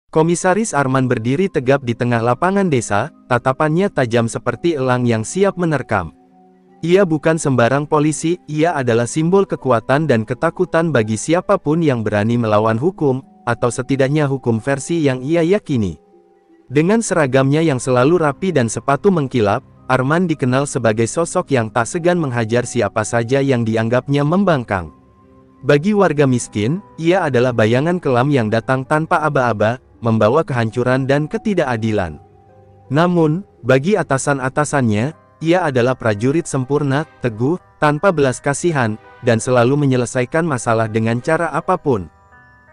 Komisaris Arman berdiri tegap di tengah lapangan desa, tatapannya tajam seperti elang yang siap menerkam. Ia bukan sembarang polisi, ia adalah simbol kekuatan dan ketakutan bagi siapapun yang berani melawan hukum, atau setidaknya hukum versi yang ia yakini. Dengan seragamnya yang selalu rapi dan sepatu mengkilap, Arman dikenal sebagai sosok yang tak segan menghajar siapa saja yang dianggapnya membangkang. Bagi warga miskin, ia adalah bayangan kelam yang datang tanpa aba-aba, membawa kehancuran dan ketidakadilan. Namun, bagi atasan-atasannya, ia adalah prajurit sempurna, teguh, tanpa belas kasihan, dan selalu menyelesaikan masalah dengan cara apapun.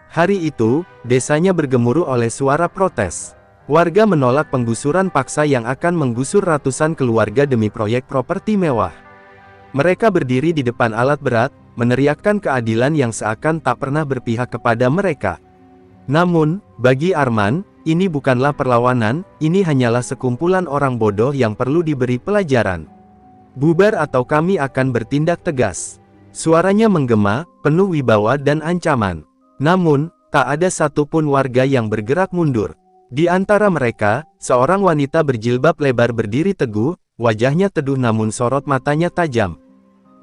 Hari itu, desanya bergemuruh oleh suara protes. Warga menolak penggusuran paksa yang akan menggusur ratusan keluarga demi proyek properti mewah. Mereka berdiri di depan alat berat, meneriakkan keadilan yang seakan tak pernah berpihak kepada mereka. Namun, bagi Arman, ini bukanlah perlawanan, ini hanyalah sekumpulan orang bodoh yang perlu diberi pelajaran. Bubar atau kami akan bertindak tegas. Suaranya menggema, penuh wibawa dan ancaman. Namun, tak ada satupun warga yang bergerak mundur. Di antara mereka, seorang wanita berjilbab lebar berdiri teguh, wajahnya teduh namun sorot matanya tajam.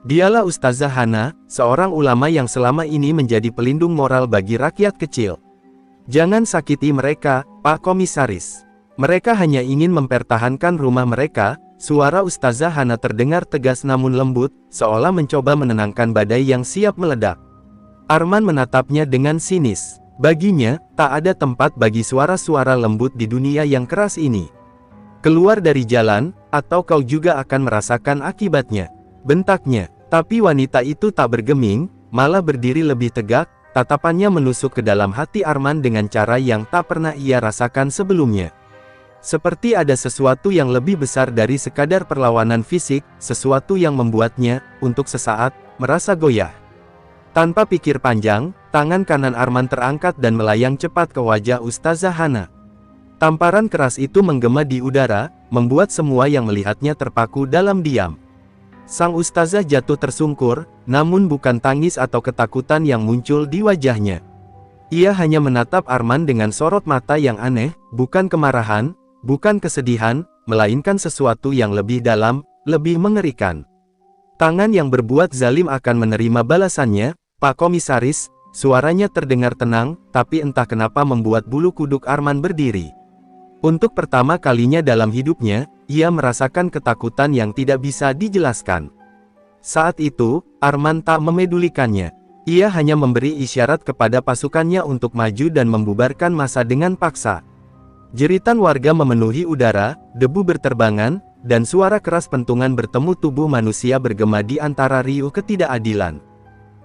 Dialah Ustazah Hana, seorang ulama yang selama ini menjadi pelindung moral bagi rakyat kecil. Jangan sakiti mereka, Pak Komisaris. Mereka hanya ingin mempertahankan rumah mereka. Suara Ustazah Hana terdengar tegas namun lembut, seolah mencoba menenangkan badai yang siap meledak. Arman menatapnya dengan sinis. Baginya, tak ada tempat bagi suara-suara lembut di dunia yang keras ini. Keluar dari jalan, atau kau juga akan merasakan akibatnya, bentaknya. Tapi wanita itu tak bergeming, malah berdiri lebih tegak. Tatapannya menusuk ke dalam hati Arman dengan cara yang tak pernah ia rasakan sebelumnya. Seperti ada sesuatu yang lebih besar dari sekadar perlawanan fisik, sesuatu yang membuatnya, untuk sesaat, merasa goyah. Tanpa pikir panjang, tangan kanan Arman terangkat dan melayang cepat ke wajah Ustazah Hana. Tamparan keras itu menggema di udara, membuat semua yang melihatnya terpaku dalam diam. Sang Ustazah jatuh tersungkur, namun bukan tangis atau ketakutan yang muncul di wajahnya. Ia hanya menatap Arman dengan sorot mata yang aneh, bukan kemarahan, bukan kesedihan, melainkan sesuatu yang lebih dalam, lebih mengerikan. Tangan yang berbuat zalim akan menerima balasannya, Pak Komisaris. Suaranya terdengar tenang, tapi entah kenapa membuat bulu kuduk Arman berdiri. Untuk pertama kalinya dalam hidupnya, ia merasakan ketakutan yang tidak bisa dijelaskan. Saat itu, Arman tak memedulikannya. Ia hanya memberi isyarat kepada pasukannya untuk maju dan membubarkan massa dengan paksa. Jeritan warga memenuhi udara, debu berterbangan, dan suara keras pentungan bertemu tubuh manusia bergema di antara riuh ketidakadilan.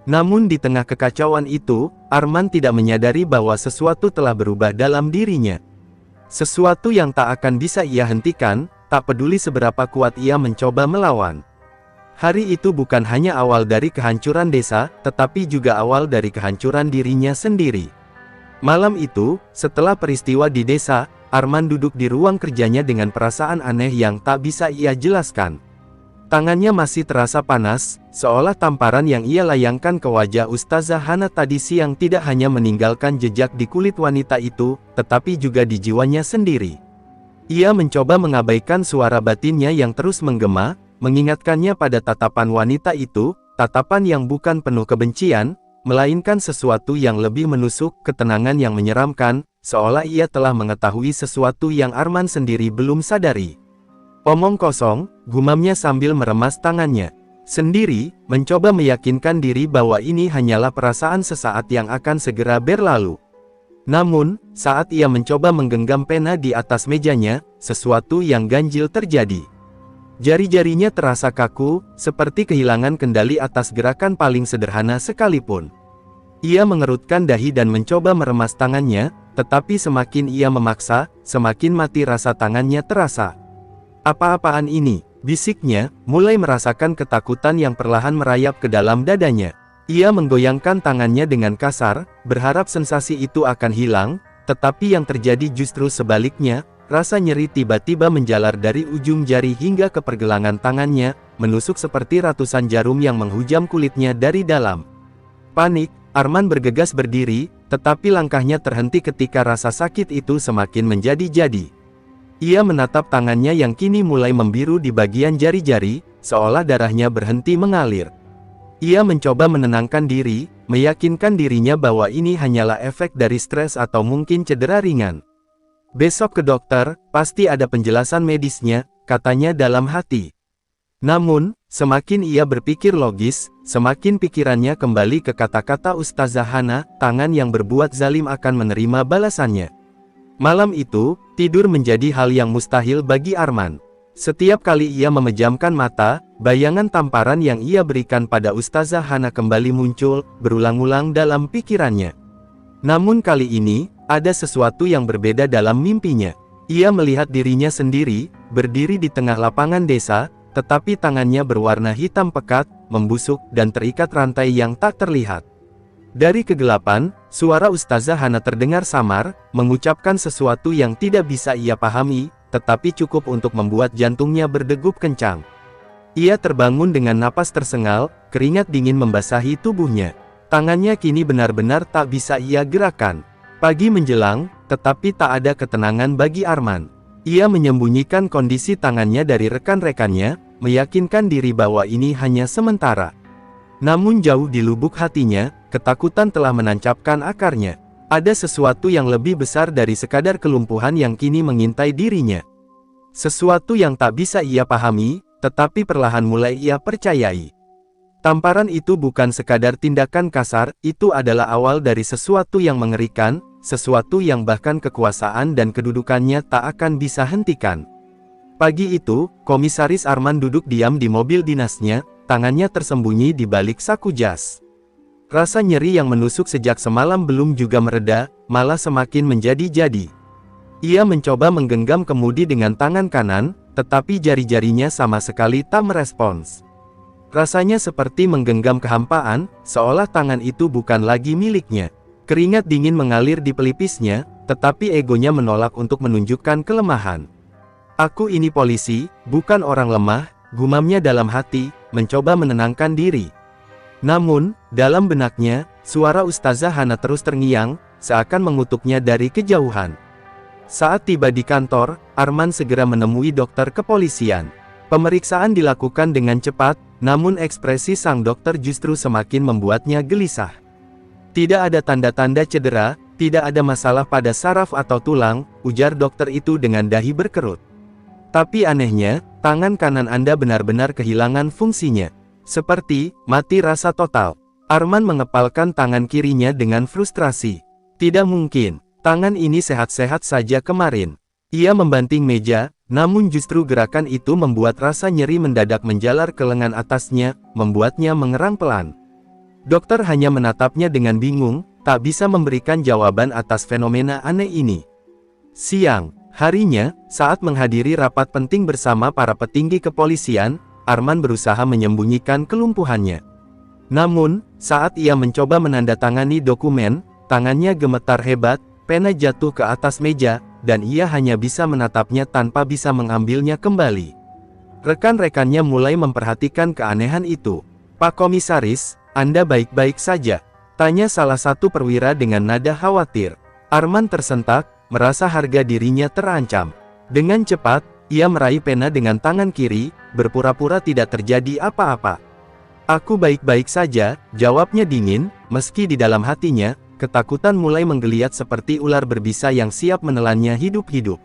Namun di tengah kekacauan itu, Arman tidak menyadari bahwa sesuatu telah berubah dalam dirinya. Sesuatu yang tak akan bisa ia hentikan, tak peduli seberapa kuat ia mencoba melawan. Hari itu bukan hanya awal dari kehancuran desa, tetapi juga awal dari kehancuran dirinya sendiri. Malam itu, setelah peristiwa di desa, Arman duduk di ruang kerjanya dengan perasaan aneh yang tak bisa ia jelaskan. Tangannya masih terasa panas, seolah tamparan yang ia layangkan ke wajah Ustazah Hana tadi siang tidak hanya meninggalkan jejak di kulit wanita itu, tetapi juga di jiwanya sendiri. Ia mencoba mengabaikan suara batinnya yang terus menggema, mengingatkannya pada tatapan wanita itu, tatapan yang bukan penuh kebencian, melainkan sesuatu yang lebih menusuk, ketenangan yang menyeramkan, seolah ia telah mengetahui sesuatu yang Arman sendiri belum sadari. Omong kosong, gumamnya sambil meremas tangannya sendiri, mencoba meyakinkan diri bahwa ini hanyalah perasaan sesaat yang akan segera berlalu. Namun, saat ia mencoba menggenggam pena di atas mejanya, sesuatu yang ganjil terjadi. Jari-jarinya terasa kaku, seperti kehilangan kendali atas gerakan paling sederhana sekalipun. Ia mengerutkan dahi dan mencoba meremas tangannya, tetapi semakin ia memaksa, semakin mati rasa tangannya terasa. Apa-apaan ini? Bisiknya, mulai merasakan ketakutan yang perlahan merayap ke dalam dadanya. Ia menggoyangkan tangannya dengan kasar, berharap sensasi itu akan hilang, tetapi yang terjadi justru sebaliknya, rasa nyeri tiba-tiba menjalar dari ujung jari hingga ke pergelangan tangannya, menusuk seperti ratusan jarum yang menghujam kulitnya dari dalam. Panik, Arman bergegas berdiri, tetapi langkahnya terhenti ketika rasa sakit itu semakin menjadi-jadi. Ia menatap tangannya yang kini mulai membiru di bagian jari-jari, seolah darahnya berhenti mengalir. Ia mencoba menenangkan diri, meyakinkan dirinya bahwa ini hanyalah efek dari stres atau mungkin cedera ringan. "Besok ke dokter, pasti ada penjelasan medisnya," katanya dalam hati. Namun, semakin ia berpikir logis, semakin pikirannya kembali ke kata-kata Ustazah Hana, tangan yang berbuat zalim akan menerima balasannya. Malam itu, tidur menjadi hal yang mustahil bagi Arman. Setiap kali ia memejamkan mata, bayangan tamparan yang ia berikan pada Ustazah Hana kembali muncul, berulang-ulang dalam pikirannya. Namun kali ini, ada sesuatu yang berbeda dalam mimpinya. Ia melihat dirinya sendiri, berdiri di tengah lapangan desa, tetapi tangannya berwarna hitam pekat, membusuk, dan terikat rantai yang tak terlihat. Dari kegelapan, suara Ustazah Hana terdengar samar, mengucapkan sesuatu yang tidak bisa ia pahami, tetapi cukup untuk membuat jantungnya berdegup kencang. Ia terbangun dengan napas tersengal, keringat dingin membasahi tubuhnya. Tangannya kini benar-benar tak bisa ia gerakkan. Pagi menjelang, tetapi tak ada ketenangan bagi Arman. Ia menyembunyikan kondisi tangannya dari rekan-rekannya, meyakinkan diri bahwa ini hanya sementara. Namun jauh di lubuk hatinya, ketakutan telah menancapkan akarnya. Ada sesuatu yang lebih besar dari sekadar kelumpuhan yang kini mengintai dirinya. Sesuatu yang tak bisa ia pahami, tetapi perlahan mulai ia percayai. Tamparan itu bukan sekadar tindakan kasar, itu adalah awal dari sesuatu yang mengerikan, sesuatu yang bahkan kekuasaan dan kedudukannya tak akan bisa hentikan. Pagi itu, Komisaris Arman duduk diam di mobil dinasnya, tangannya tersembunyi di balik saku jas. Rasa nyeri yang menusuk sejak semalam belum juga mereda, malah semakin menjadi-jadi. Ia mencoba menggenggam kemudi dengan tangan kanan, tetapi jari-jarinya sama sekali tak merespons. Rasanya seperti menggenggam kehampaan, seolah tangan itu bukan lagi miliknya. Keringat dingin mengalir di pelipisnya, tetapi egonya menolak untuk menunjukkan kelemahan. "Aku ini polisi, bukan orang lemah," gumamnya dalam hati, mencoba menenangkan diri. Namun, dalam benaknya, suara Ustazah Hana terus terngiang, seakan mengutuknya dari kejauhan. Saat tiba di kantor, Arman segera menemui dokter kepolisian. Pemeriksaan dilakukan dengan cepat, namun ekspresi sang dokter justru semakin membuatnya gelisah. "Tidak ada tanda-tanda cedera, tidak ada masalah pada saraf atau tulang," ujar dokter itu dengan dahi berkerut. "Tapi anehnya, tangan kanan Anda benar-benar kehilangan fungsinya. Seperti mati rasa total." Arman mengepalkan tangan kirinya dengan frustrasi. "Tidak mungkin, tangan ini sehat-sehat saja kemarin." Ia membanting meja, namun justru gerakan itu membuat rasa nyeri mendadak menjalar ke lengan atasnya, membuatnya mengerang pelan. Dokter hanya menatapnya dengan bingung, tak bisa memberikan jawaban atas fenomena aneh ini. Siang harinya, saat menghadiri rapat penting bersama para petinggi kepolisian, Arman berusaha menyembunyikan kelumpuhannya. Namun, saat ia mencoba menandatangani dokumen, tangannya gemetar hebat, pena jatuh ke atas meja, dan ia hanya bisa menatapnya tanpa bisa mengambilnya kembali. Rekan-rekannya mulai memperhatikan keanehan itu. "Pak Komisaris, Anda baik-baik saja?" tanya salah satu perwira dengan nada khawatir. Arman tersentak, merasa harga dirinya terancam. Dengan cepat, ia meraih pena dengan tangan kiri, berpura-pura tidak terjadi apa-apa. "Aku baik-baik saja," jawabnya dingin, meski di dalam hatinya, ketakutan mulai menggeliat seperti ular berbisa yang siap menelannya hidup-hidup.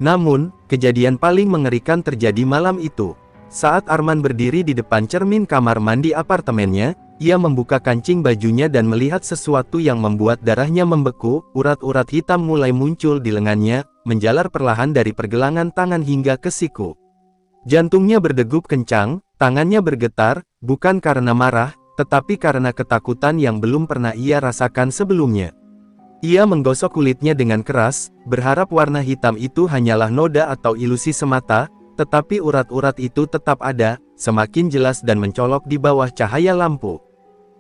Namun, kejadian paling mengerikan terjadi malam itu. Saat Arman berdiri di depan cermin kamar mandi apartemennya, ia membuka kancing bajunya dan melihat sesuatu yang membuat darahnya membeku. Urat-urat hitam mulai muncul di lengannya, menjalar perlahan dari pergelangan tangan hingga ke siku. Jantungnya berdegup kencang, tangannya bergetar, bukan karena marah, tetapi karena ketakutan yang belum pernah ia rasakan sebelumnya. Ia menggosok kulitnya dengan keras, berharap warna hitam itu hanyalah noda atau ilusi semata, tetapi urat-urat itu tetap ada, semakin jelas dan mencolok di bawah cahaya lampu.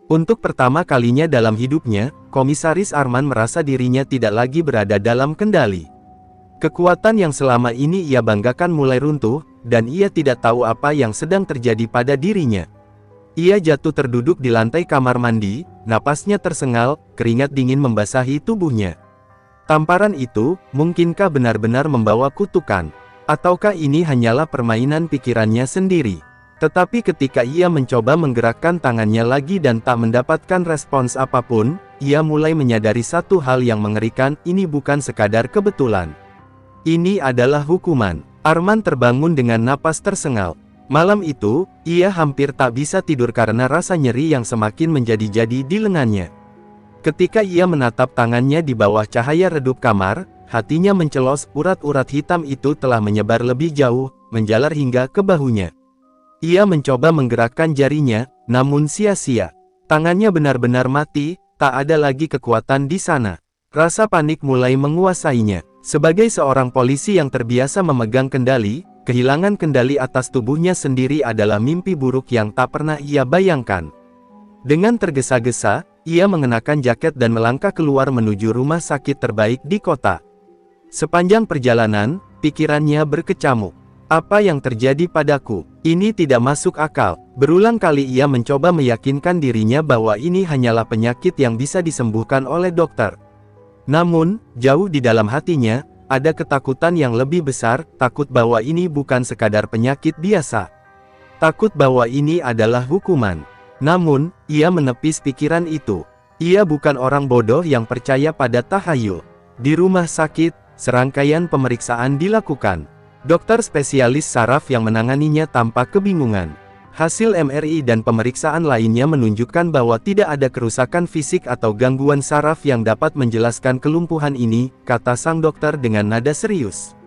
Untuk pertama kalinya dalam hidupnya, Komisaris Arman merasa dirinya tidak lagi berada dalam kendali. Kekuatan yang selama ini ia banggakan mulai runtuh, dan ia tidak tahu apa yang sedang terjadi pada dirinya. Ia jatuh terduduk di lantai kamar mandi, napasnya tersengal, keringat dingin membasahi tubuhnya. Tamparan itu, mungkinkah benar-benar membawa kutukan? Ataukah ini hanyalah permainan pikirannya sendiri? Tetapi ketika ia mencoba menggerakkan tangannya lagi dan tak mendapatkan respons apapun, ia mulai menyadari satu hal yang mengerikan, ini bukan sekadar kebetulan. Ini adalah hukuman. Arman terbangun dengan napas tersengal. Malam itu, ia hampir tak bisa tidur karena rasa nyeri yang semakin menjadi-jadi di lengannya. Ketika ia menatap tangannya di bawah cahaya redup kamar, hatinya mencelos, urat-urat hitam itu telah menyebar lebih jauh, menjalar hingga ke bahunya. Ia mencoba menggerakkan jarinya, namun sia-sia. Tangannya benar-benar mati, tak ada lagi kekuatan di sana. Rasa panik mulai menguasainya. Sebagai seorang polisi yang terbiasa memegang kendali, kehilangan kendali atas tubuhnya sendiri adalah mimpi buruk yang tak pernah ia bayangkan. Dengan tergesa-gesa, ia mengenakan jaket dan melangkah keluar menuju rumah sakit terbaik di kota. Sepanjang perjalanan, pikirannya berkecamuk. Apa yang terjadi padaku? Ini tidak masuk akal. Berulang kali ia mencoba meyakinkan dirinya bahwa ini hanyalah penyakit yang bisa disembuhkan oleh dokter. Namun, jauh di dalam hatinya, ada ketakutan yang lebih besar, takut bahwa ini bukan sekadar penyakit biasa. Takut bahwa ini adalah hukuman. Namun, ia menepis pikiran itu. Ia bukan orang bodoh yang percaya pada tahayul. Di rumah sakit, serangkaian pemeriksaan dilakukan. Dokter spesialis saraf yang menanganinya tampak kebingungan. Hasil MRI dan pemeriksaan lainnya menunjukkan bahwa tidak ada kerusakan fisik atau gangguan saraf yang dapat menjelaskan kelumpuhan ini, kata sang dokter dengan nada serius.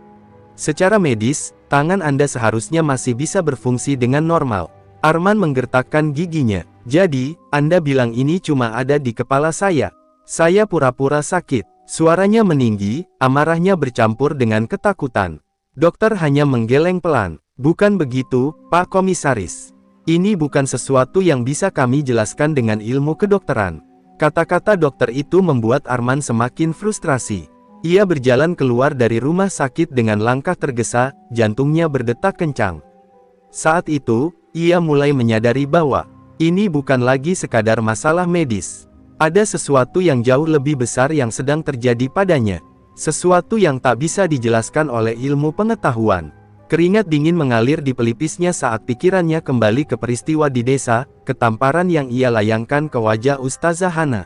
Secara medis, tangan Anda seharusnya masih bisa berfungsi dengan normal. Arman menggertakkan giginya. Jadi, Anda bilang ini cuma ada di kepala saya. Saya pura-pura sakit. Suaranya meninggi, amarahnya bercampur dengan ketakutan. Dokter hanya menggeleng pelan. Bukan begitu, Pak Komisaris. Ini bukan sesuatu yang bisa kami jelaskan dengan ilmu kedokteran. Kata-kata dokter itu membuat Arman semakin frustrasi. Ia berjalan keluar dari rumah sakit dengan langkah tergesa, jantungnya berdetak kencang. Saat itu, ia mulai menyadari bahwa ini bukan lagi sekadar masalah medis. Ada sesuatu yang jauh lebih besar yang sedang terjadi padanya. Sesuatu yang tak bisa dijelaskan oleh ilmu pengetahuan. Keringat dingin mengalir di pelipisnya saat pikirannya kembali ke peristiwa di desa, ketamparan yang ia layangkan ke wajah Ustazah Hana.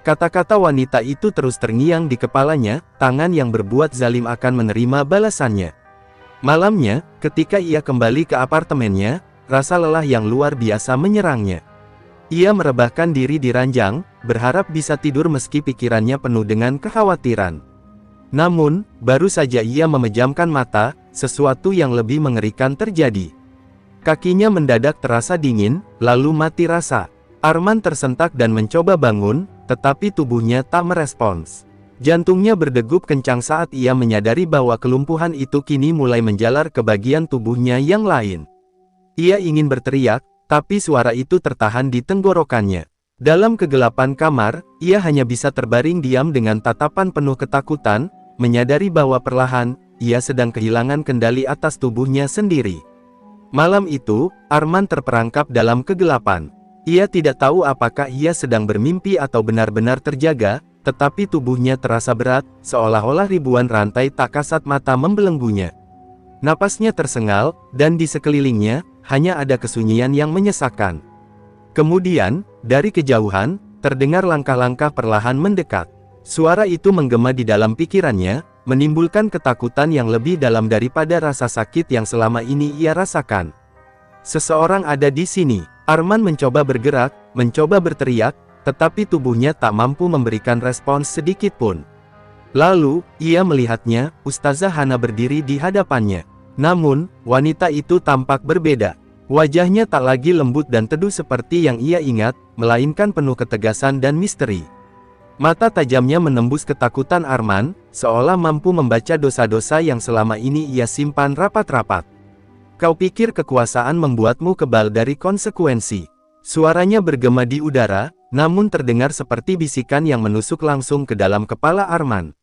Kata-kata wanita itu terus terngiang di kepalanya, tangan yang berbuat zalim akan menerima balasannya. Malamnya, ketika ia kembali ke apartemennya, rasa lelah yang luar biasa menyerangnya. Ia merebahkan diri di ranjang, berharap bisa tidur meski pikirannya penuh dengan kekhawatiran. Namun, baru saja ia memejamkan mata, sesuatu yang lebih mengerikan terjadi. Kakinya mendadak terasa dingin, lalu mati rasa. Arman tersentak dan mencoba bangun, tetapi tubuhnya tak merespons. Jantungnya berdegup kencang saat ia menyadari bahwa kelumpuhan itu kini mulai menjalar ke bagian tubuhnya yang lain. Ia ingin berteriak, tapi suara itu tertahan di tenggorokannya. Dalam kegelapan kamar, ia hanya bisa terbaring diam dengan tatapan penuh ketakutan, menyadari bahwa perlahan, ia sedang kehilangan kendali atas tubuhnya sendiri. Malam itu, Arman terperangkap dalam kegelapan. Ia tidak tahu apakah ia sedang bermimpi atau benar-benar terjaga, tetapi tubuhnya terasa berat, seolah-olah ribuan rantai tak kasat mata membelenggunya. Napasnya tersengal, dan di sekelilingnya, hanya ada kesunyian yang menyesakkan. Kemudian, dari kejauhan, terdengar langkah-langkah perlahan mendekat. Suara itu menggema di dalam pikirannya, menimbulkan ketakutan yang lebih dalam daripada rasa sakit yang selama ini ia rasakan. Seseorang ada di sini. Arman mencoba bergerak, mencoba berteriak, tetapi tubuhnya tak mampu memberikan respons sedikit pun. Lalu, ia melihatnya, Ustazah Hana berdiri di hadapannya. Namun, wanita itu tampak berbeda. Wajahnya tak lagi lembut dan teduh seperti yang ia ingat, melainkan penuh ketegasan dan misteri. Mata tajamnya menembus ketakutan Arman, seolah mampu membaca dosa-dosa yang selama ini ia simpan rapat-rapat. Kau pikir kekuasaan membuatmu kebal dari konsekuensi? Suaranya bergema di udara, namun terdengar seperti bisikan yang menusuk langsung ke dalam kepala Arman.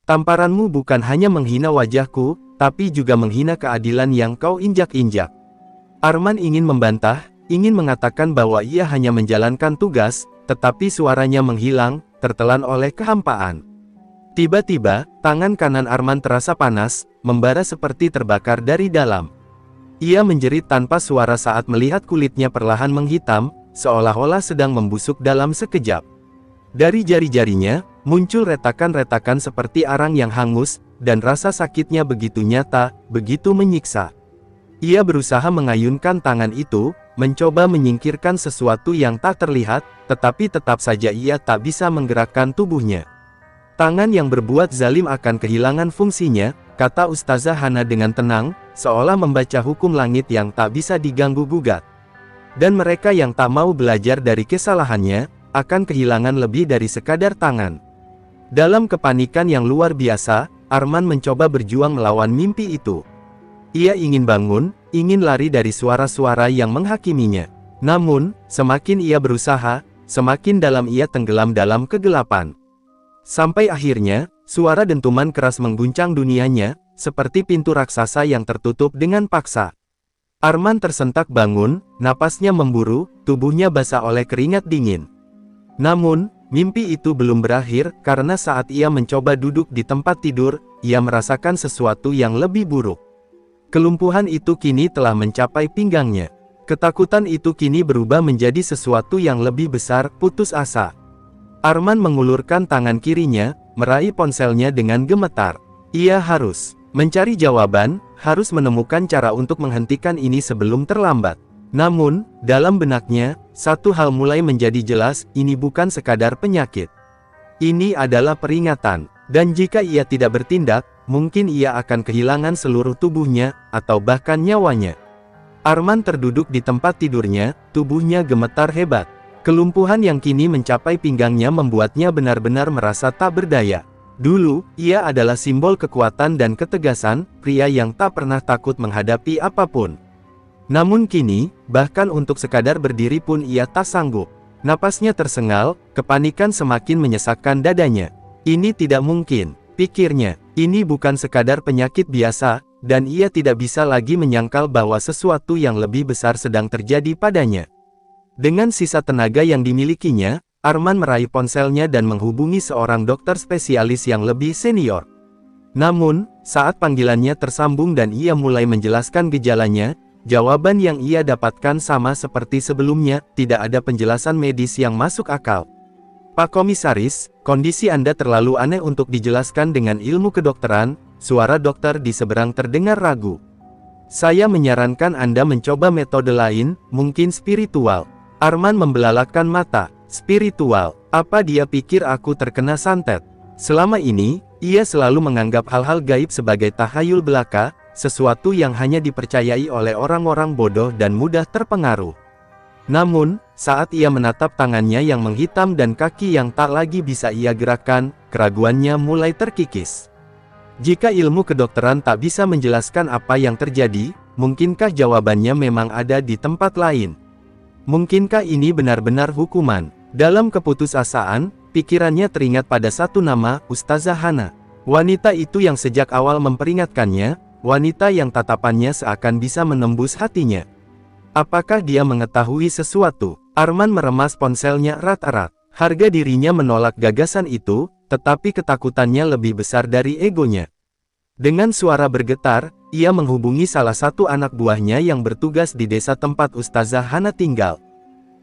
Tamparanmu bukan hanya menghina wajahku, tapi juga menghina keadilan yang kau injak-injak. Arman ingin membantah, ingin mengatakan bahwa ia hanya menjalankan tugas, tetapi suaranya menghilang, tertelan oleh kehampaan. Tiba-tiba, tangan kanan Arman terasa panas, membara seperti terbakar dari dalam. Ia menjerit tanpa suara saat melihat kulitnya perlahan menghitam, seolah-olah sedang membusuk dalam sekejap. Dari jari-jarinya, muncul retakan-retakan seperti arang yang hangus, dan rasa sakitnya begitu nyata, begitu menyiksa. Ia berusaha mengayunkan tangan itu, mencoba menyingkirkan sesuatu yang tak terlihat, tetapi tetap saja ia tak bisa menggerakkan tubuhnya. Tangan yang berbuat zalim akan kehilangan fungsinya, kata Ustazah Hana dengan tenang, seolah membaca hukum langit yang tak bisa diganggu-gugat. Dan mereka yang tak mau belajar dari kesalahannya, akan kehilangan lebih dari sekadar tangan. Dalam kepanikan yang luar biasa, Arman mencoba berjuang melawan mimpi itu. Ia ingin bangun, ingin lari dari suara-suara yang menghakiminya. Namun, semakin ia berusaha, semakin dalam ia tenggelam dalam kegelapan. Sampai akhirnya, suara dentuman keras mengguncang dunianya, seperti pintu raksasa yang tertutup dengan paksa. Arman tersentak bangun, napasnya memburu, tubuhnya basah oleh keringat dingin. Namun, mimpi itu belum berakhir, karena saat ia mencoba duduk di tempat tidur, ia merasakan sesuatu yang lebih buruk. Kelumpuhan itu kini telah mencapai pinggangnya. Ketakutan itu kini berubah menjadi sesuatu yang lebih besar, putus asa. Arman mengulurkan tangan kirinya, meraih ponselnya dengan gemetar. Ia harus mencari jawaban, harus menemukan cara untuk menghentikan ini sebelum terlambat. Namun, dalam benaknya, satu hal mulai menjadi jelas, ini bukan sekadar penyakit. Ini adalah peringatan, dan jika ia tidak bertindak, mungkin ia akan kehilangan seluruh tubuhnya, atau bahkan nyawanya. Arman terduduk di tempat tidurnya, tubuhnya gemetar hebat. Kelumpuhan yang kini mencapai pinggangnya membuatnya benar-benar merasa tak berdaya. Dulu, ia adalah simbol kekuatan dan ketegasan, pria yang tak pernah takut menghadapi apapun. Namun kini, bahkan untuk sekadar berdiri pun ia tak sanggup. Napasnya tersengal, kepanikan semakin menyesakkan dadanya. Ini tidak mungkin, pikirnya. Ini bukan sekadar penyakit biasa, dan ia tidak bisa lagi menyangkal bahwa sesuatu yang lebih besar sedang terjadi padanya. Dengan sisa tenaga yang dimilikinya, Arman meraih ponselnya dan menghubungi seorang dokter spesialis yang lebih senior. Namun, saat panggilannya tersambung dan ia mulai menjelaskan gejalanya, jawaban yang ia dapatkan sama seperti sebelumnya, tidak ada penjelasan medis yang masuk akal. Pak Komisaris, kondisi Anda terlalu aneh untuk dijelaskan dengan ilmu kedokteran, suara dokter di seberang terdengar ragu. Saya menyarankan Anda mencoba metode lain, mungkin spiritual. Arman membelalakkan mata. Spiritual, apa dia pikir aku terkena santet? Selama ini, ia selalu menganggap hal-hal gaib sebagai tahayul belaka, sesuatu yang hanya dipercayai oleh orang-orang bodoh dan mudah terpengaruh. Namun, saat ia menatap tangannya yang menghitam dan kaki yang tak lagi bisa ia gerakkan, keraguannya mulai terkikis. Jika ilmu kedokteran tak bisa menjelaskan apa yang terjadi, mungkinkah jawabannya memang ada di tempat lain? Mungkinkah ini benar-benar hukuman? Dalam keputusasaan, pikirannya teringat pada satu nama, Ustazah Hana. Wanita itu yang sejak awal memperingatkannya, wanita yang tatapannya seakan bisa menembus hatinya. Apakah dia mengetahui sesuatu? Arman meremas ponselnya erat-erat. Harga dirinya menolak gagasan itu, tetapi ketakutannya lebih besar dari egonya. Dengan suara bergetar, ia menghubungi salah satu anak buahnya yang bertugas di desa tempat Ustazah Hana tinggal.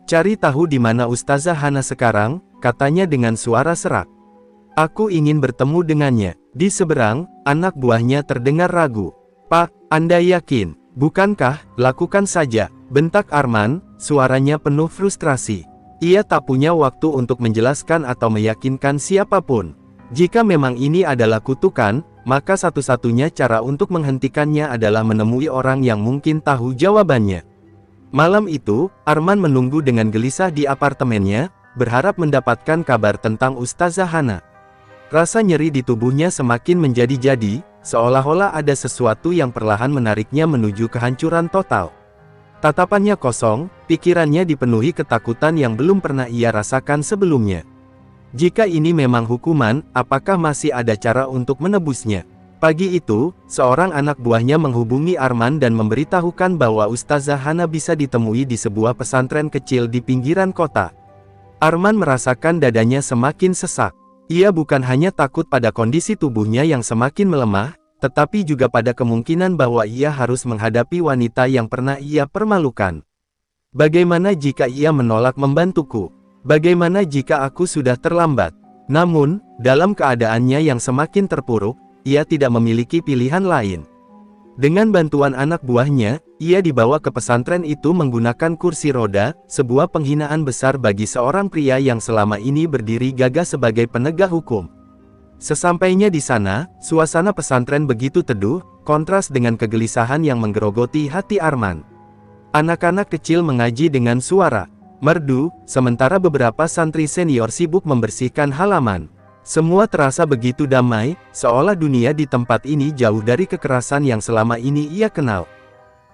Cari tahu di mana Ustazah Hana sekarang, katanya dengan suara serak. Aku ingin bertemu dengannya. Di seberang, anak buahnya terdengar ragu. Pak, Anda yakin? Bukankah? Lakukan saja, bentak Arman, suaranya penuh frustrasi. Ia tak punya waktu untuk menjelaskan atau meyakinkan siapapun. Jika memang ini adalah kutukan, maka satu-satunya cara untuk menghentikannya adalah menemui orang yang mungkin tahu jawabannya. Malam itu, Arman menunggu dengan gelisah di apartemennya, berharap mendapatkan kabar tentang Ustazah Hana. Rasa nyeri di tubuhnya semakin menjadi-jadi, seolah-olah ada sesuatu yang perlahan menariknya menuju kehancuran total. Tatapannya kosong, pikirannya dipenuhi ketakutan yang belum pernah ia rasakan sebelumnya. Jika ini memang hukuman, apakah masih ada cara untuk menebusnya? Pagi itu, seorang anak buahnya menghubungi Arman dan memberitahukan bahwa Ustazah Hana bisa ditemui di sebuah pesantren kecil di pinggiran kota. Arman merasakan dadanya semakin sesak. Ia bukan hanya takut pada kondisi tubuhnya yang semakin melemah, tetapi juga pada kemungkinan bahwa ia harus menghadapi wanita yang pernah ia permalukan. Bagaimana jika ia menolak membantuku? Bagaimana jika aku sudah terlambat? Namun, dalam keadaannya yang semakin terpuruk, ia tidak memiliki pilihan lain. Dengan bantuan anak buahnya, ia dibawa ke pesantren itu menggunakan kursi roda, sebuah penghinaan besar bagi seorang pria yang selama ini berdiri gagah sebagai penegak hukum. Sesampainya di sana, suasana pesantren begitu teduh, kontras dengan kegelisahan yang menggerogoti hati Arman. Anak-anak kecil mengaji dengan suara merdu, sementara beberapa santri senior sibuk membersihkan halaman. Semua terasa begitu damai, seolah dunia di tempat ini jauh dari kekerasan yang selama ini ia kenal.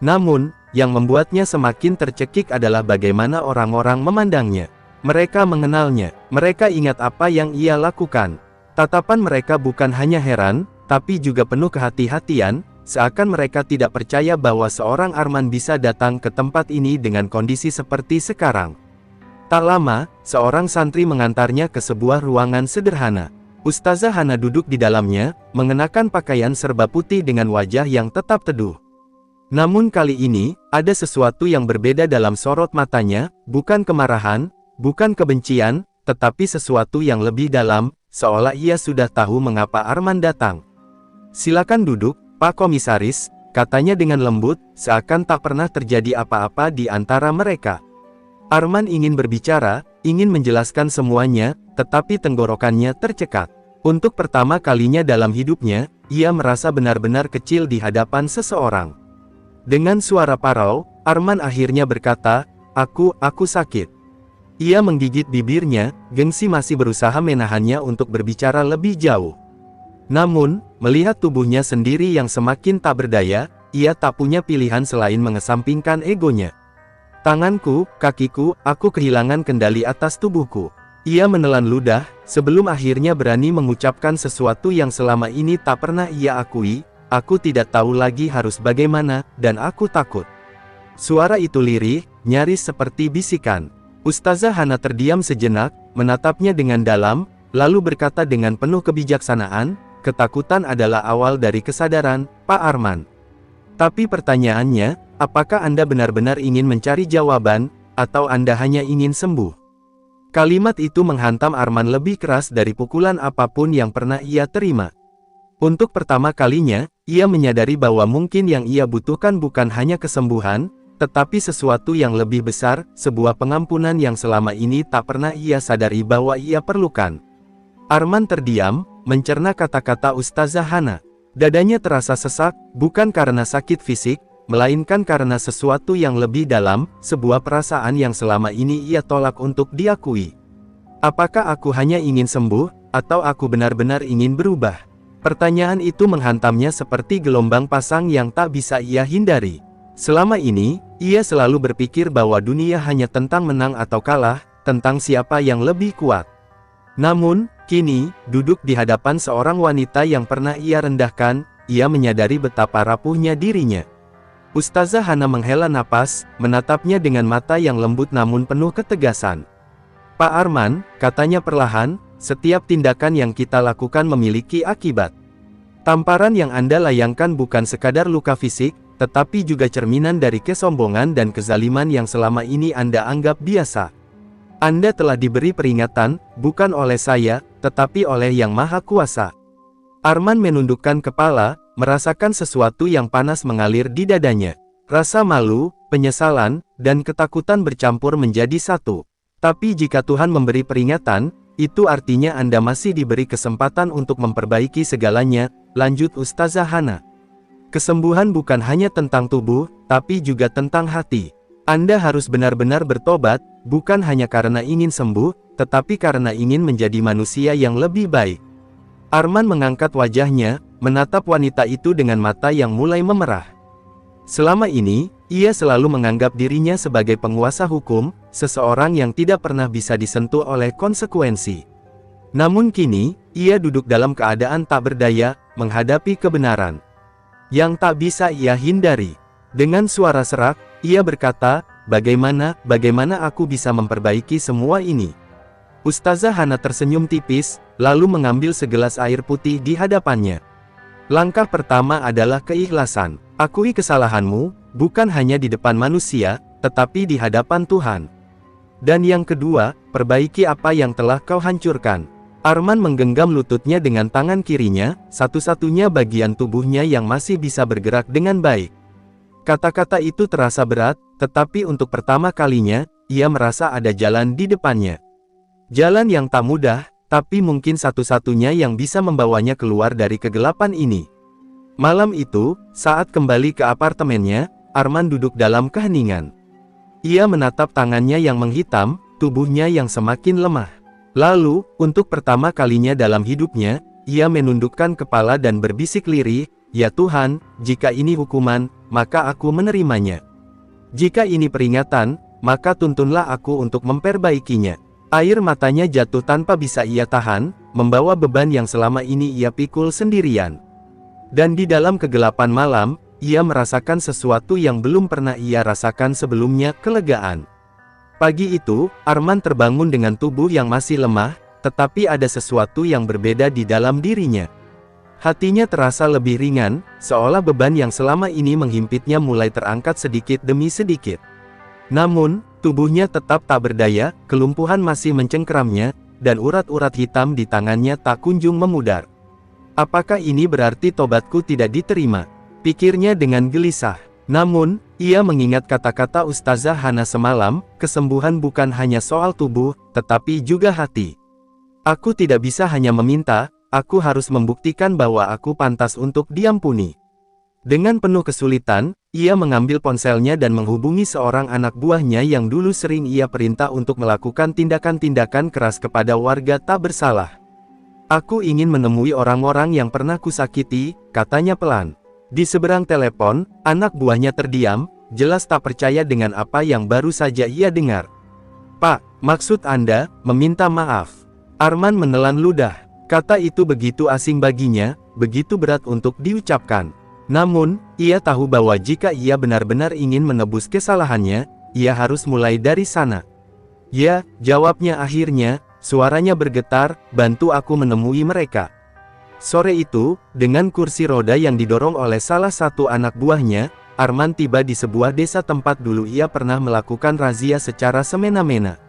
Namun, yang membuatnya semakin tercekik adalah bagaimana orang-orang memandangnya. Mereka mengenalnya, mereka ingat apa yang ia lakukan. Tatapan mereka bukan hanya heran, tapi juga penuh kehati-hatian, seakan mereka tidak percaya bahwa seorang Arman bisa datang ke tempat ini dengan kondisi seperti sekarang. Tak lama, seorang santri mengantarnya ke sebuah ruangan sederhana. Ustazah Hana duduk di dalamnya, mengenakan pakaian serba putih dengan wajah yang tetap teduh. Namun kali ini, ada sesuatu yang berbeda dalam sorot matanya, bukan kemarahan, bukan kebencian, tetapi sesuatu yang lebih dalam, seolah ia sudah tahu mengapa Arman datang. "Silakan duduk, Pak Komisaris," katanya dengan lembut, seakan tak pernah terjadi apa-apa di antara mereka. Arman ingin berbicara, ingin menjelaskan semuanya, tetapi tenggorokannya tercekat. Untuk pertama kalinya dalam hidupnya, ia merasa benar-benar kecil di hadapan seseorang. Dengan suara parau, Arman akhirnya berkata, aku sakit." Ia menggigit bibirnya, gengsi masih berusaha menahannya untuk berbicara lebih jauh. Namun, melihat tubuhnya sendiri yang semakin tak berdaya, ia tak punya pilihan selain mengesampingkan egonya. "Tanganku, kakiku, aku kehilangan kendali atas tubuhku." Ia menelan ludah, sebelum akhirnya berani mengucapkan sesuatu yang selama ini tak pernah ia akui, "Aku tidak tahu lagi harus bagaimana, dan aku takut." Suara itu lirih, nyaris seperti bisikan. Ustazah Hana terdiam sejenak, menatapnya dengan dalam, lalu berkata dengan penuh kebijaksanaan, "Ketakutan adalah awal dari kesadaran, Pak Arman. Tapi pertanyaannya, apakah Anda benar-benar ingin mencari jawaban, atau Anda hanya ingin sembuh?" Kalimat itu menghantam Arman lebih keras dari pukulan apapun yang pernah ia terima. Untuk pertama kalinya, ia menyadari bahwa mungkin yang ia butuhkan bukan hanya kesembuhan, tetapi sesuatu yang lebih besar, sebuah pengampunan yang selama ini tak pernah ia sadari bahwa ia perlukan. Arman terdiam, mencerna kata-kata Ustazah Hana. Dadanya terasa sesak, bukan karena sakit fisik, melainkan karena sesuatu yang lebih dalam, sebuah perasaan yang selama ini ia tolak untuk diakui. "Apakah aku hanya ingin sembuh, atau aku benar-benar ingin berubah?" Pertanyaan itu menghantamnya seperti gelombang pasang yang tak bisa ia hindari. Selama ini, ia selalu berpikir bahwa dunia hanya tentang menang atau kalah, tentang siapa yang lebih kuat. Namun, kini, duduk di hadapan seorang wanita yang pernah ia rendahkan, ia menyadari betapa rapuhnya dirinya. Ustazah Hana menghela napas, menatapnya dengan mata yang lembut namun penuh ketegasan. "Pak Arman," katanya perlahan, "setiap tindakan yang kita lakukan memiliki akibat. Tamparan yang Anda layangkan bukan sekadar luka fisik, tetapi juga cerminan dari kesombongan dan kezaliman yang selama ini Anda anggap biasa. Anda telah diberi peringatan, bukan oleh saya, tetapi oleh Yang Maha Kuasa." Arman menundukkan kepala, merasakan sesuatu yang panas mengalir di dadanya. Rasa malu, penyesalan, dan ketakutan bercampur menjadi satu. "Tapi jika Tuhan memberi peringatan, itu artinya Anda masih diberi kesempatan untuk memperbaiki segalanya," lanjut Ustazah Hana. "Kesembuhan bukan hanya tentang tubuh, tapi juga tentang hati. Anda harus benar-benar bertobat, bukan hanya karena ingin sembuh, tetapi karena ingin menjadi manusia yang lebih baik." Arman mengangkat wajahnya, menatap wanita itu dengan mata yang mulai memerah. Selama ini, ia selalu menganggap dirinya sebagai penguasa hukum, seseorang yang tidak pernah bisa disentuh oleh konsekuensi. Namun kini, ia duduk dalam keadaan tak berdaya, menghadapi kebenaran yang tak bisa ia hindari. Dengan suara serak, ia berkata, bagaimana aku bisa memperbaiki semua ini? Ustazah Hana tersenyum tipis, lalu mengambil segelas air putih di hadapannya. Langkah pertama adalah keikhlasan. Akui kesalahanmu, bukan hanya di depan manusia, tetapi di hadapan Tuhan. Dan yang kedua, perbaiki apa yang telah kau hancurkan. Arman menggenggam lututnya dengan tangan kirinya, satu-satunya bagian tubuhnya yang masih bisa bergerak dengan baik. Kata-kata itu terasa berat, tetapi untuk pertama kalinya, ia merasa ada jalan di depannya. Jalan yang tak mudah, tapi mungkin satu-satunya yang bisa membawanya keluar dari kegelapan ini. Malam itu, saat kembali ke apartemennya, Arman duduk dalam keheningan. Ia menatap tangannya yang menghitam, tubuhnya yang semakin lemah. Lalu, untuk pertama kalinya dalam hidupnya, ia menundukkan kepala dan berbisik lirih, "Ya Tuhan, jika ini hukuman, maka aku menerimanya. Jika ini peringatan, maka tuntunlah aku untuk memperbaikinya." Air matanya jatuh tanpa bisa ia tahan, membawa beban yang selama ini ia pikul sendirian. Dan di dalam kegelapan malam, ia merasakan sesuatu yang belum pernah ia rasakan sebelumnya, kelegaan. Pagi itu, Arman terbangun dengan tubuh yang masih lemah, tetapi ada sesuatu yang berbeda di dalam dirinya. Hatinya terasa lebih ringan, seolah beban yang selama ini menghimpitnya mulai terangkat sedikit demi sedikit. Namun, tubuhnya tetap tak berdaya, kelumpuhan masih mencengkeramnya, dan urat-urat hitam di tangannya tak kunjung memudar. Apakah ini berarti tobatku tidak diterima? Pikirnya dengan gelisah. Namun, ia mengingat kata-kata Ustazah Hana semalam, kesembuhan bukan hanya soal tubuh, tetapi juga hati. Aku tidak bisa hanya meminta, aku harus membuktikan bahwa aku pantas untuk diampuni. Dengan penuh kesulitan, ia mengambil ponselnya dan menghubungi seorang anak buahnya yang dulu sering ia perintah untuk melakukan tindakan-tindakan keras kepada warga tak bersalah. "Aku ingin menemui orang-orang yang pernah kusakiti," katanya pelan. Di seberang telepon, anak buahnya terdiam, jelas tak percaya dengan apa yang baru saja ia dengar. "Pak, maksud Anda, meminta maaf?" Arman menelan ludah. Kata itu begitu asing baginya, begitu berat untuk diucapkan. Namun, ia tahu bahwa jika ia benar-benar ingin menebus kesalahannya, ia harus mulai dari sana. "Ya," jawabnya akhirnya, suaranya bergetar, "bantu aku menemui mereka." Sore itu, dengan kursi roda yang didorong oleh salah satu anak buahnya, Arman tiba di sebuah desa tempat dulu ia pernah melakukan razia secara semena-mena.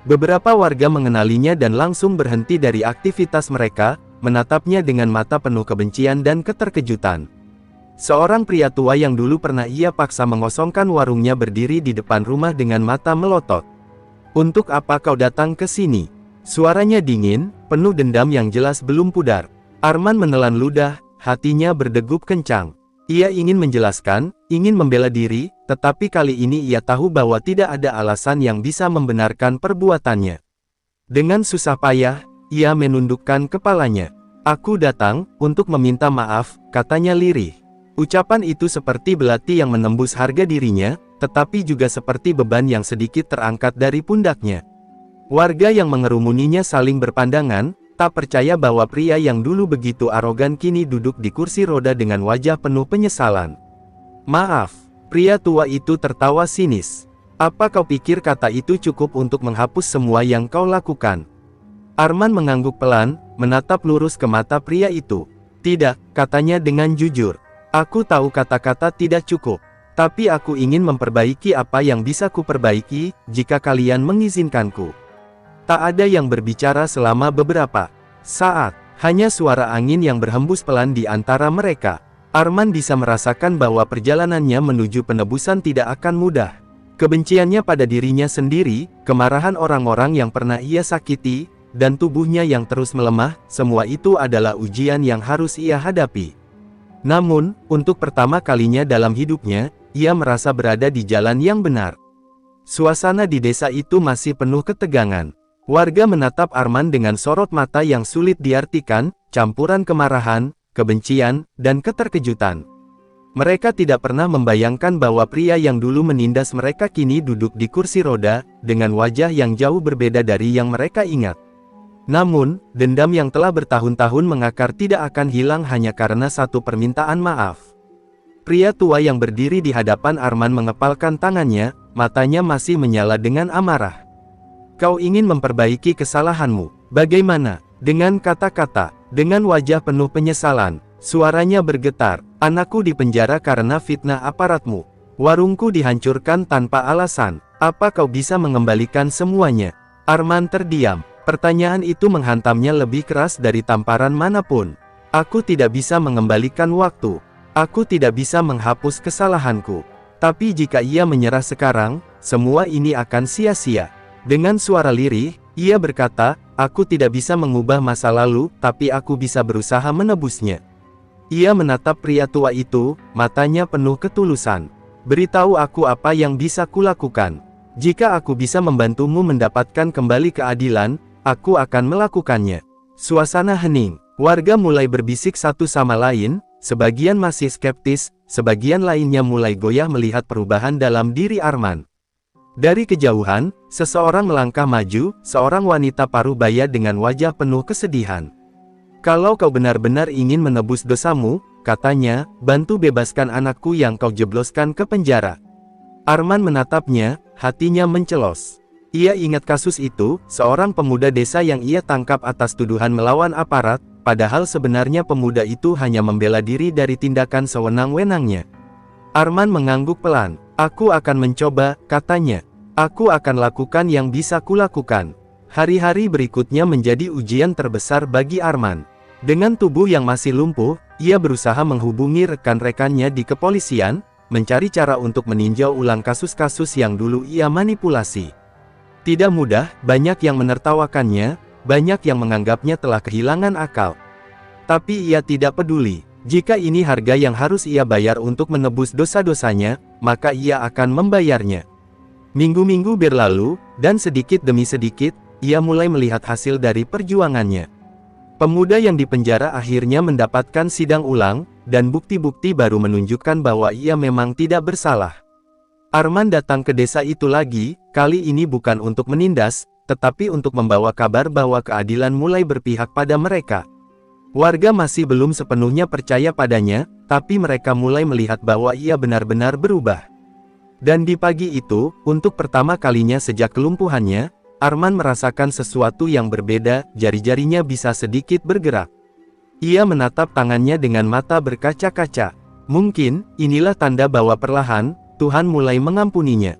Beberapa warga mengenalinya dan langsung berhenti dari aktivitas mereka, menatapnya dengan mata penuh kebencian dan keterkejutan. Seorang pria tua yang dulu pernah ia paksa mengosongkan warungnya berdiri di depan rumah dengan mata melotot. "Untuk apa kau datang ke sini?" Suaranya dingin, penuh dendam yang jelas belum pudar. Arman menelan ludah, hatinya berdegup kencang. Ia ingin menjelaskan, ingin membela diri, tetapi kali ini ia tahu bahwa tidak ada alasan yang bisa membenarkan perbuatannya. Dengan susah payah, ia menundukkan kepalanya. "Aku datang untuk meminta maaf," katanya lirih. Ucapan itu seperti belati yang menembus harga dirinya, tetapi juga seperti beban yang sedikit terangkat dari pundaknya. Warga yang mengerumuninya saling berpandangan, tak percaya bahwa pria yang dulu begitu arogan kini duduk di kursi roda dengan wajah penuh penyesalan. "Maaf," pria tua itu tertawa sinis. "Apa kau pikir kata itu cukup untuk menghapus semua yang kau lakukan?" Arman mengangguk pelan, menatap lurus ke mata pria itu. "Tidak," katanya dengan jujur. "Aku tahu kata-kata tidak cukup. Tapi aku ingin memperbaiki apa yang bisa kuperbaiki, jika kalian mengizinkanku." Tak ada yang berbicara selama beberapa saat, hanya suara angin yang berhembus pelan di antara mereka. Arman bisa merasakan bahwa perjalanannya menuju penebusan tidak akan mudah. Kebenciannya pada dirinya sendiri, kemarahan orang-orang yang pernah ia sakiti, dan tubuhnya yang terus melemah, semua itu adalah ujian yang harus ia hadapi. Namun, untuk pertama kalinya dalam hidupnya, ia merasa berada di jalan yang benar. Suasana di desa itu masih penuh ketegangan. Warga menatap Arman dengan sorot mata yang sulit diartikan, campuran kemarahan, kebencian, dan keterkejutan. Mereka tidak pernah membayangkan bahwa pria yang dulu menindas mereka kini duduk di kursi roda, dengan wajah yang jauh berbeda dari yang mereka ingat. Namun, dendam yang telah bertahun-tahun mengakar tidak akan hilang hanya karena satu permintaan maaf. Pria tua yang berdiri di hadapan Arman mengepalkan tangannya, matanya masih menyala dengan amarah. Kau ingin memperbaiki kesalahanmu. Bagaimana? Dengan kata-kata, dengan wajah penuh penyesalan, suaranya bergetar. Anakku dipenjara karena fitnah aparatmu. Warungku dihancurkan tanpa alasan. Apa kau bisa mengembalikan semuanya? Arman terdiam. Pertanyaan itu menghantamnya lebih keras dari tamparan manapun. Aku tidak bisa mengembalikan waktu. Aku tidak bisa menghapus kesalahanku. Tapi jika ia menyerah sekarang, semua ini akan sia-sia. Dengan suara lirih, ia berkata, aku tidak bisa mengubah masa lalu, tapi aku bisa berusaha menebusnya. Ia menatap pria tua itu, matanya penuh ketulusan. Beritahu aku apa yang bisa kulakukan. Jika aku bisa membantumu mendapatkan kembali keadilan, aku akan melakukannya. Suasana hening, warga mulai berbisik satu sama lain, sebagian masih skeptis, sebagian lainnya mulai goyah melihat perubahan dalam diri Arman. Dari kejauhan, seseorang melangkah maju, seorang wanita parubaya dengan wajah penuh kesedihan. Kalau kau benar-benar ingin menebus dosamu, katanya, bantu bebaskan anakku yang kau jebloskan ke penjara. Arman menatapnya, hatinya mencelos. Ia ingat kasus itu, seorang pemuda desa yang ia tangkap atas tuduhan melawan aparat, padahal sebenarnya pemuda itu hanya membela diri dari tindakan sewenang-wenangnya. Arman mengangguk pelan. Aku akan mencoba, katanya. Aku akan lakukan yang bisa kulakukan. Hari-hari berikutnya menjadi ujian terbesar bagi Arman. Dengan tubuh yang masih lumpuh, ia berusaha menghubungi rekan-rekannya di kepolisian, mencari cara untuk meninjau ulang kasus-kasus yang dulu ia manipulasi. Tidak mudah, banyak yang menertawakannya, banyak yang menganggapnya telah kehilangan akal. Tapi ia tidak peduli. Jika ini harga yang harus ia bayar untuk menebus dosa-dosanya, maka ia akan membayarnya. Minggu-minggu berlalu, dan sedikit demi sedikit, ia mulai melihat hasil dari perjuangannya. Pemuda yang dipenjara akhirnya mendapatkan sidang ulang, dan bukti-bukti baru menunjukkan bahwa ia memang tidak bersalah. Arman datang ke desa itu lagi, kali ini bukan untuk menindas, tetapi untuk membawa kabar bahwa keadilan mulai berpihak pada mereka. Warga masih belum sepenuhnya percaya padanya, tapi mereka mulai melihat bahwa ia benar-benar berubah. Dan di pagi itu, untuk pertama kalinya sejak kelumpuhannya, Arman merasakan sesuatu yang berbeda, jari-jarinya bisa sedikit bergerak. Ia menatap tangannya dengan mata berkaca-kaca. Mungkin, inilah tanda bahwa perlahan, Tuhan mulai mengampuninya.